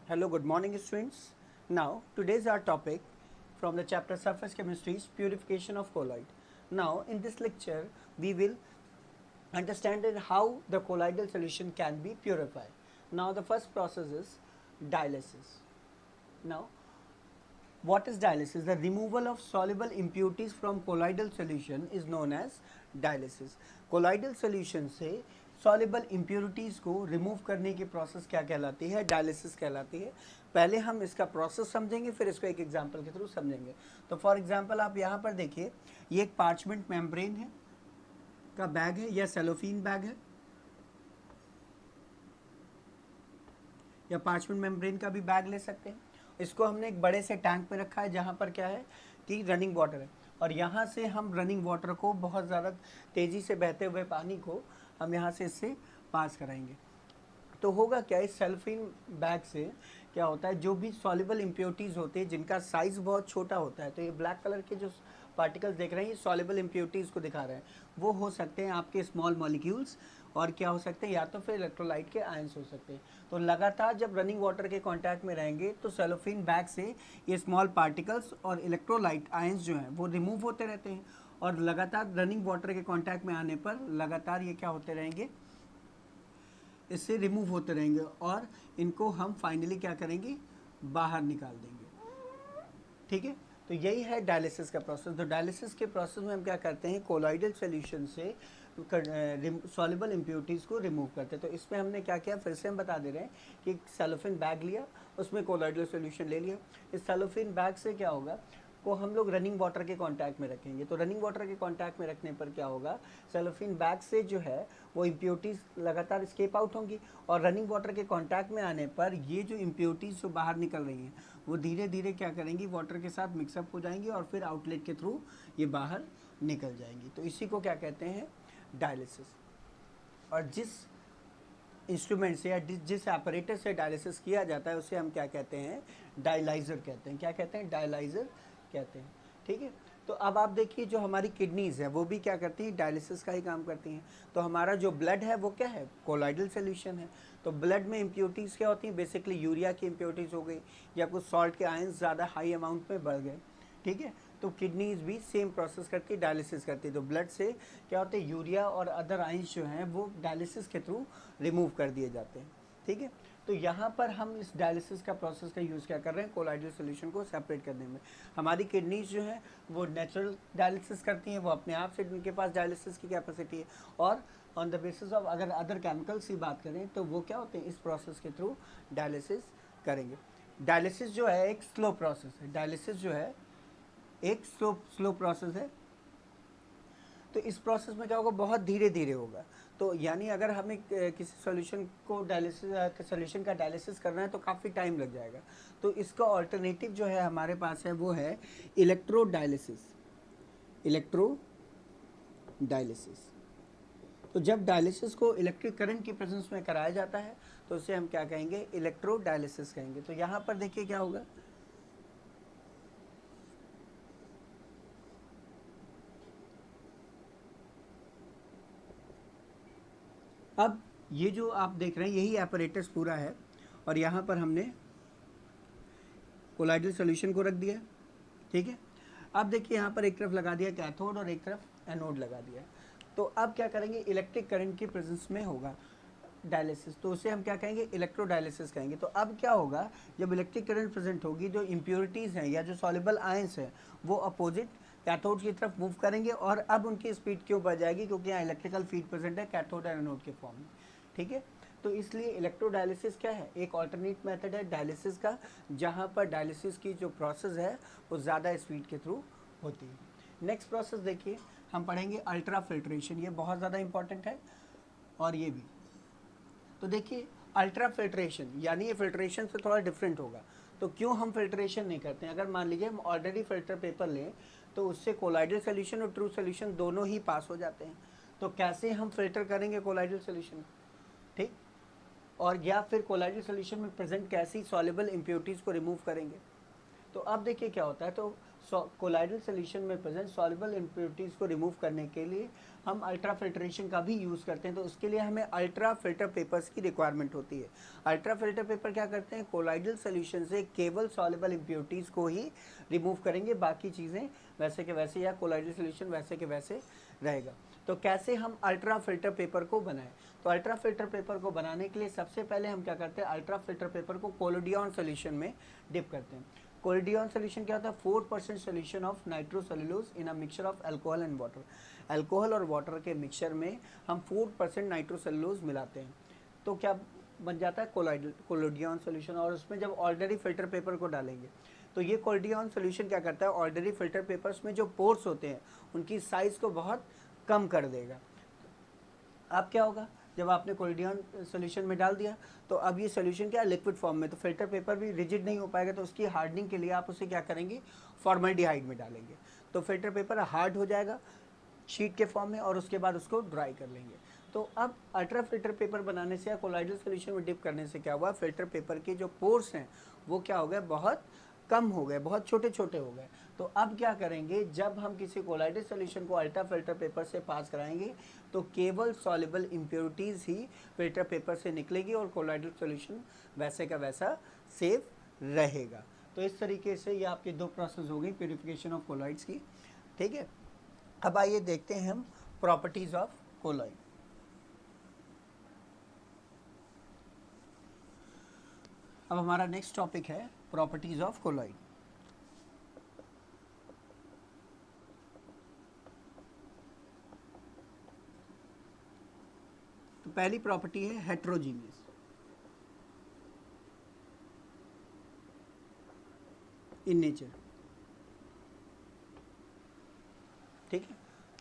Hello, good morning, students. Now, today's our topic from the chapter Surface Chemistry is purification of colloid. Now, in this lecture, we will understand how the colloidal solution can be purified. Now, the first process is dialysis. Now, what is dialysis? The removal of soluble impurities from colloidal solution is known as dialysis. colloidal solution से soluble impurities को remove करने की process क्या कहलाती है? dialysis कहलाती है. पहले हम इसका process समझेंगे, फिर इसको एक example के थ्रू समझेंगे. तो for example आप यहाँ पर देखिए, ये एक parchment membrane है का बैग है या सेलोफिन बैग है या पार्चमेंट मेम्ब्रेन का भी बैग ले सकते हैं. इसको हमने एक बड़े से टैंक में रखा है जहाँ पर क्या है कि रनिंग वाटर है और यहाँ से हम रनिंग वाटर को बहुत ज़्यादा तेज़ी से बहते हुए पानी को हम यहाँ से इससे पास कराएंगे. तो होगा क्या, इस सेल्फिन बैग से क्या होता है, जो भी सॉल्युबल इम्प्योरिटीज़ होते हैं जिनका साइज़ बहुत छोटा होता है, तो ये ब्लैक कलर के जो पार्टिकल्स देख रहे हैं ये सॉल्युबल इम्प्योरिटीज़ को दिखा रहे हैं, वो हो सकते हैं आपके स्मॉल मॉलिक्यूल्स और क्या हो सकते हैं, या तो फिर इलेक्ट्रोलाइट के आयंस हो सकते हैं. तो लगातार जब रनिंग वाटर के कांटेक्ट में रहेंगे तो सेलोफिन बैग से ये स्मॉल पार्टिकल्स और इलेक्ट्रोलाइट आयंस जो हैं वो रिमूव होते रहते हैं और लगातार रनिंग वाटर के कांटेक्ट में आने पर लगातार ये क्या होते रहेंगे, इससे रिमूव होते रहेंगे और इनको हम फाइनली क्या करेंगे, बाहर निकाल देंगे. ठीक है, तो यही है डायलिसिस का प्रोसेस. तो डायलिसिस के प्रोसेस में हम क्या करते हैं, कोलॉइडल सॉल्यूशन से सॉल्युबल इम्प्योरिटीज़ को रिमूव करते हैं. तो इसमें हमने क्या किया, फिर से हम बता दे रहे हैं कि एक सेलोफिन बैग लिया, उसमें कोलॉइडल सॉल्यूशन ले लिया. इस सेलोफिन बैग से क्या होगा, को हम लोग रनिंग वाटर के कांटेक्ट में रखेंगे. तो रनिंग वाटर के कांटेक्ट में रखने पर क्या होगा, सेलोफिन बैग से जो है वो इम्प्योरिटीज़ लगातार स्केप आउट होंगी और रनिंग वाटर के कांटेक्ट में आने पर ये जो इम्प्योरिटीज़ जो बाहर निकल रही हैं वो धीरे धीरे क्या करेंगी, वाटर के साथ मिक्सअप हो जाएंगी और फिर आउटलेट के थ्रू ये बाहर निकल जाएंगी. तो इसी को क्या कहते हैं, डायलिसिस. और जिस इंस्ट्रूमेंट से या जिस ऑपरेटर से डायलिसिस किया जाता है उसे हम क्या कहते हैं, डायलाइज़र कहते हैं. क्या कहते हैं, डायलाइज़र कहते हैं. ठीक है, तो अब आप देखिए जो हमारी किडनीज़ है वो भी क्या करती हैं, डायलिसिस का ही काम करती हैं. तो हमारा जो ब्लड है वो क्या है, कोलॉइडल सॉल्यूशन है. तो ब्लड में इम्प्योरिटीज़ क्या होती हैं, बेसिकली यूरिया की इम्प्योरिटीज़ हो गई या कुछ सॉल्ट के आयंस ज़्यादा हाई अमाउंट में बढ़ गए. ठीक है, तो किडनीज भी सेम प्रोसेस करके डायलिसिस करती है. तो ब्लड से क्या होते हैं, यूरिया और अदर आयंस जो हैं वो डायलिसिस के थ्रू रिमूव कर दिए जाते हैं. ठीक है, तो यहाँ पर हम इस डायलिसिस का प्रोसेस का यूज़ क्या कर रहे हैं, कोलॉइडल सॉल्यूशन को सेपरेट करने में. हमारी किडनीज जो हैं वो नेचुरल डायलिसिस करती हैं, वो अपने आप से उनके पास डायलिसिस की कैपेसिटी है. और ऑन द बेसिस ऑफ अगर अदर केमिकल्स की बात करें तो वो क्या होते हैं, इस प्रोसेस के थ्रू डायलिसिस करेंगे. डायलिसिस जो है एक स्लो प्रोसेस है. डायलिसिस जो है एक स्लो प्रोसेस है. तो इस प्रोसेस में क्या होगा, बहुत धीरे धीरे होगा. तो यानी अगर हमें किसी सॉल्यूशन को डायलिसिस सॉल्यूशन का डायलिसिस करना है तो काफ़ी टाइम लग जाएगा. तो इसका ऑल्टरनेटिव जो है हमारे पास है वो है इलेक्ट्रो डायलिसिस. Electro dialysis. तो जब डायलिसिस को इलेक्ट्रिक करंट की प्रेजेंस में कराया जाता है तो उसे हम क्या कहेंगे, इलेक्ट्रो डायलिसिस कहेंगे. तो यहाँ पर देखिए क्या होगा, अब ये जो आप देख रहे हैं यही एपरेटस पूरा है और यहाँ पर हमने कोलाइडल सॉल्यूशन को रख दिया. ठीक है, अब देखिए यहाँ पर एक तरफ लगा दिया कैथोड और एक तरफ एनोड लगा दिया. तो अब क्या करेंगे, इलेक्ट्रिक करंट की प्रेजेंस में होगा डायलिसिस, तो उसे हम क्या कहेंगे, इलेक्ट्रो डायलिसिस कहेंगे. तो अब क्या होगा, जब इलेक्ट्रिक करंट प्रेजेंट होगी, जो इम्प्योरिटीज़ हैं या जो सॉल्युबल आयंस हैं वो अपोजिट कैथोड की तरफ मूव करेंगे और अब उनकी स्पीड क्यों बढ़ जाएगी, क्योंकि यहाँ इलेक्ट्रिकल फील्ड प्रेजेंट है कैथोड और एनोड के फॉर्म में. ठीक है, तो इसलिए इलेक्ट्रोडायलिसिस क्या है, एक ऑल्टरनेट मेथड है डायलिसिस का, जहाँ पर डायलिसिस की जो प्रोसेस है वो ज़्यादा स्पीड के थ्रू होती है. नेक्स्ट प्रोसेस देखिए हम पढ़ेंगे अल्ट्रा फिल्ट्रेशन. ये बहुत ज़्यादा इंपॉर्टेंट है और ये भी. तो देखिए अल्ट्रा फिल्ट्रेशन यानी ये फिल्ट्रेशन से थोड़ा डिफरेंट होगा. तो क्यों हम फिल्ट्रेशन नहीं करते हैं, अगर मान लीजिए हम ऑलरेडी फिल्टर पेपर लें तो उससे कोलाइडल सोल्यूशन और ट्रू सोल्यूशन दोनों ही पास हो जाते हैं. तो कैसे हम फिल्टर करेंगे कोलाइडल सोल्यूशन, ठीक, और या फिर कोलाइडल सोल्यूशन में प्रेजेंट कैसी सॉल्युबल इम्प्योरिटीज़ को रिमूव करेंगे. तो अब देखिए क्या होता है, तो कोलाइडल सोल्यूशन में प्रेजेंट सॉल्युबल इम्प्योरिटीज़ को रिमूव करने के लिए हम अल्ट्रा फिल्ट्रेशन का भी यूज़ करते हैं। तो उसके लिए हमें अल्ट्रा फिल्टर पेपर्स की रिक्वायरमेंट होती है। अल्ट्रा फिल्टर पेपर क्या करते हैं, कोलाइडल सोल्यूशन से केवल सॉल्युबल इम्प्योरिटीज़ को ही रिमूव करेंगे, बाकी चीज़ें वैसे के वैसे, या कोलाइडल सोल्यूशन वैसे के वैसे रहेगा। तो कैसे हम अल्ट्रा फिल्टर पेपर को बनाएं, तो अल्ट्रा फिल्टर पेपर को बनाने के लिए सबसे पहले हम क्या करते हैं, अल्ट्रा फिल्टर पेपर को कोलोडियन सोल्यूशन में डिप करते हैं। कोलोडियन सोल्यूशन क्या होता है, 4% solution of nitrocellulose in a mixture of alcohol and water. Alcohol और वाटर के मिक्सचर में हम 4% नाइट्रोसेलुलोज मिलाते हैं, तो क्या बन जाता है कोलोडियन सोल्यूशन। और उसमें जब ऑर्डिनरी फिल्टर पेपर को डालेंगे तो ये कोलोडियन सोल्यूशन क्या करता है, ऑर्डिनरी फिल्टर पेपर्स में जो पोर्स होते हैं उनकी साइज़ को बहुत कम कर देगा। अब क्या होगा, जब आपने कोलोडियन सोल्यूशन में डाल दिया तो अब ये सोल्यूशन क्या है, लिक्विड फॉर्म में, तो फिल्टर पेपर भी रिजिड नहीं हो पाएगा। तो उसकी हार्डनिंग के लिए आप उसे क्या करेंगे, फॉर्मल्डिहाइड में डालेंगे, तो फिल्टर पेपर हार्ड हो जाएगा शीट के फॉर्म में, और उसके बाद उसको ड्राई कर लेंगे। तो अब अल्ट्रा फिल्टर पेपर बनाने से या कोलाइडल सोल्यूशन में डिप करने से क्या हुआ, फिल्टर पेपर के जो पोर्स हैं वो क्या हो गए, बहुत कम हो गए, बहुत छोटे छोटे हो गए। तो अब क्या करेंगे, जब हम किसी कोलाइडल सोल्यूशन को अल्ट्रा फिल्टर पेपर से पास कराएंगे तो केवल सॉल्युबल इम्प्योरिटीज़ ही फिल्टर पेपर से निकलेगी और कोलाइडल सोल्यूशन वैसे का वैसा सेफ रहेगा। तो इस तरीके से ये आपकी दो प्रोसेस हो गई प्यूरिफिकेशन ऑफ कोलॉइड्स की। ठीक है, अब आइए देखते हैं हम प्रॉपर्टीज़ ऑफ कोलॉइड। अब हमारा नेक्स्ट टॉपिक है प्रॉपर्टीज़ ऑफ कोलॉइड। तो पहली प्रॉपर्टी है हेट्रोजीनियस। इन नेचर, ठीक है।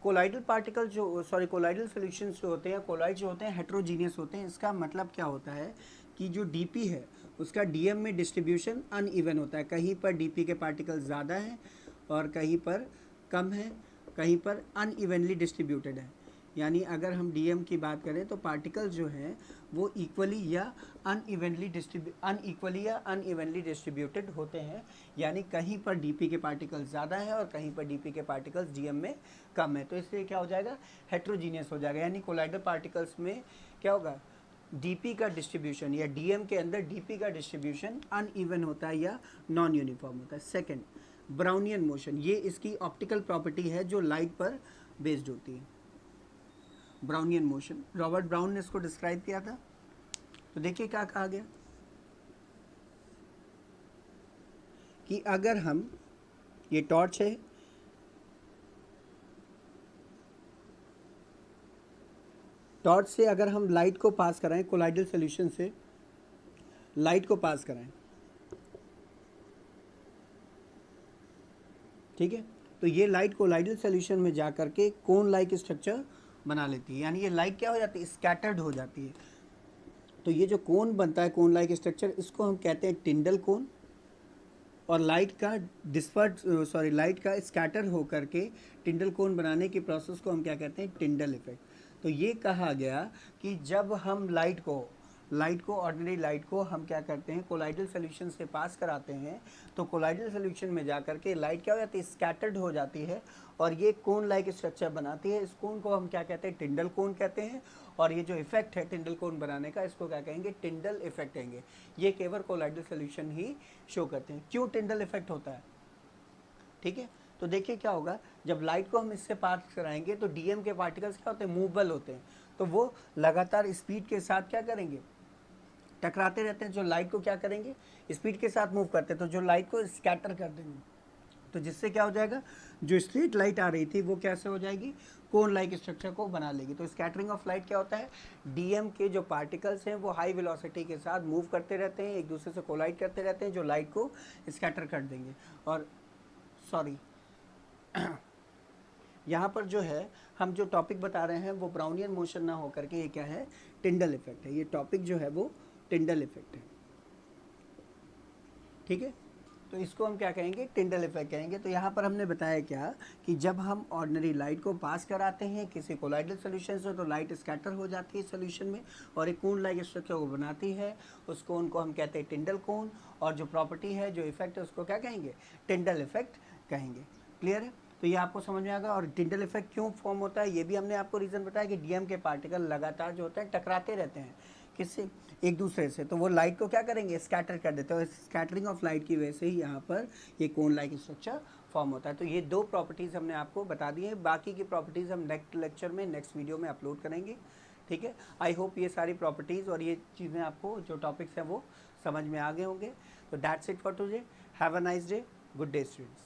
कोलाइडल पार्टिकल जो कोलाइडल सॉल्यूशंस जो होते हैं, कोलाइड जो होते हैं हेट्रोजीनियस होते हैं। इसका मतलब क्या होता है कि जो डीपी है उसका डीएम में डिस्ट्रीब्यूशन अनइवन होता है। कहीं पर डीपी के पार्टिकल ज़्यादा हैं और कहीं पर कम है, कहीं पर अनइवनली डिस्ट्रीब्यूटेड है। यानी अगर हम डीएम की बात करें तो पार्टिकल जो हैं वो इक्वली या अनइवनली डिस्ट्रीब्यूटेड होते हैं। यानी कहीं पर डीपी के पार्टिकल ज़्यादा है और कहीं पर डीपी के पार्टिकल्स डीएम में कम है, तो इसलिए क्या हो जाएगा, हेट्रोजीनियस हो जाएगा। यानी कोलाइडल पार्टिकल्स में क्या होगा, डीपी का डिस्ट्रीब्यूशन या डीएम के अंदर डीपी का डिस्ट्रीब्यूशन अनइवन होता है या नॉन यूनिफॉर्म होता है। सेकंड, ब्राउनियन मोशन, ये इसकी ऑप्टिकल प्रॉपर्टी है जो लाइट पर बेस्ड होती है। ब्राउनियन मोशन, रॉबर्ट ब्राउन ने इसको डिस्क्राइब किया था। तो देखिए क्या कहा गया कि अगर हम, ये टॉर्च है, टॉर्च से अगर हम लाइट को पास कराएं, कोलाइडल सॉल्यूशन से लाइट को पास कराएं, ठीक है, तो ये लाइट कोलाइडल सॉल्यूशन में जा करके कोन लाइक स्ट्रक्चर बना लेती है। यानी ये लाइट क्या हो जाती है, स्कैटर्ड हो जाती है। तो ये जो कोन बनता है, कोन लाइक स्ट्रक्चर, इसको हम कहते हैं टिंडल कोन। और लाइट का लाइट का स्कैटर होकर के टिंडल कोन बनाने की प्रोसेस को हम क्या कहते हैं, टिंडल इफेक्ट। तो ये कहा गया कि जब हम ऑर्डिनरी लाइट को हम क्या करते हैं, कोलाइडल सोल्यूशन से पास कराते हैं, तो कोलाइडल सोल्यूशन में जा करके लाइट क्या हो जाती है, स्कैटर्ड हो जाती है और ये कोन लाइक स्ट्रक्चर बनाती है। इस कोन को हम क्या कहते हैं, टिंडल कोन कहते हैं। और ये जो इफेक्ट है टिंडल कोन बनाने का, इसको क्या कहेंगे, टिंडल इफेक्ट कहेंगे। ये केवल कोलाइडल सोल्यूशन ही शो करते हैं। क्यों टिंडल इफेक्ट होता है, ठीक है। तो देखिए क्या होगा, जब लाइट को हम इससे पास कराएंगे तो डीएम के पार्टिकल्स क्या होते हैं, मूवेबल होते हैं। तो वो लगातार स्पीड के साथ क्या करेंगे, टकराते रहते हैं। जो लाइट को क्या करेंगे, स्पीड के साथ मूव करते हैं, तो जो लाइट को स्कैटर कर देंगे। तो जिससे क्या हो जाएगा, जो स्ट्रीट लाइट आ रही थी वो कैसे हो जाएगी, कोन लाइक स्ट्रक्चर को बना लेगी। तो स्कैटरिंग ऑफ लाइट क्या होता है, डीएम के जो पार्टिकल्स हैं वो हाई वेलोसिटी के साथ मूव करते रहते हैं, एक दूसरे से कोलाइड करते रहते हैं, जो लाइट को स्कैटर कर देंगे। और यहाँ पर जो है हम जो टॉपिक बता रहे हैं वो ब्राउनियन मोशन ना होकर के ये क्या है, टिंडल इफेक्ट है। ये टॉपिक जो है वो टिंडल इफेक्ट है, ठीक है। तो इसको हम क्या कहेंगे, टिंडल इफेक्ट कहेंगे। तो यहाँ पर हमने बताया क्या कि जब हम ऑर्डिनरी लाइट को पास कराते हैं किसी कोलाइडल सोल्यूशन से, तो लाइट स्कैटर हो जाती है सोल्यूशन में और एक कोन लाइक स्ट्रक्चर को बनाती है। उस कोन को हम कहते हैं टिंडल कोन, और जो प्रॉपर्टी है, जो इफेक्ट है, उसको क्या कहेंगे, टिंडल इफेक्ट कहेंगे। क्लियर है? तो ये आपको समझ में आएगा। और टिंडल इफेक्ट क्यों फॉर्म होता है ये भी हमने आपको रीज़न बताया कि डीएम के पार्टिकल लगातार जो होते हैं टकराते रहते हैं किससे, एक दूसरे से, तो वो लाइट को क्या करेंगे, स्कैटर कर देते हैं। स्कैटरिंग ऑफ लाइट की वजह से ही यहाँ पर ये कोन लाइक स्ट्रक्चर फॉर्म होता है। तो ये 2 प्रॉपर्टीज़ हमने आपको बता दी हैं, बाकी की प्रॉपर्टीज़ हम नेक्स्ट लेक्चर में, नेक्स्ट वीडियो में अपलोड करेंगे। ठीक है, आई होप ये सारी प्रॉपर्टीज़ और ये चीज़ें आपको जो टॉपिक्स हैं वो समझ में आ गए होंगे। तो that's it for today, have a nice day, good day students.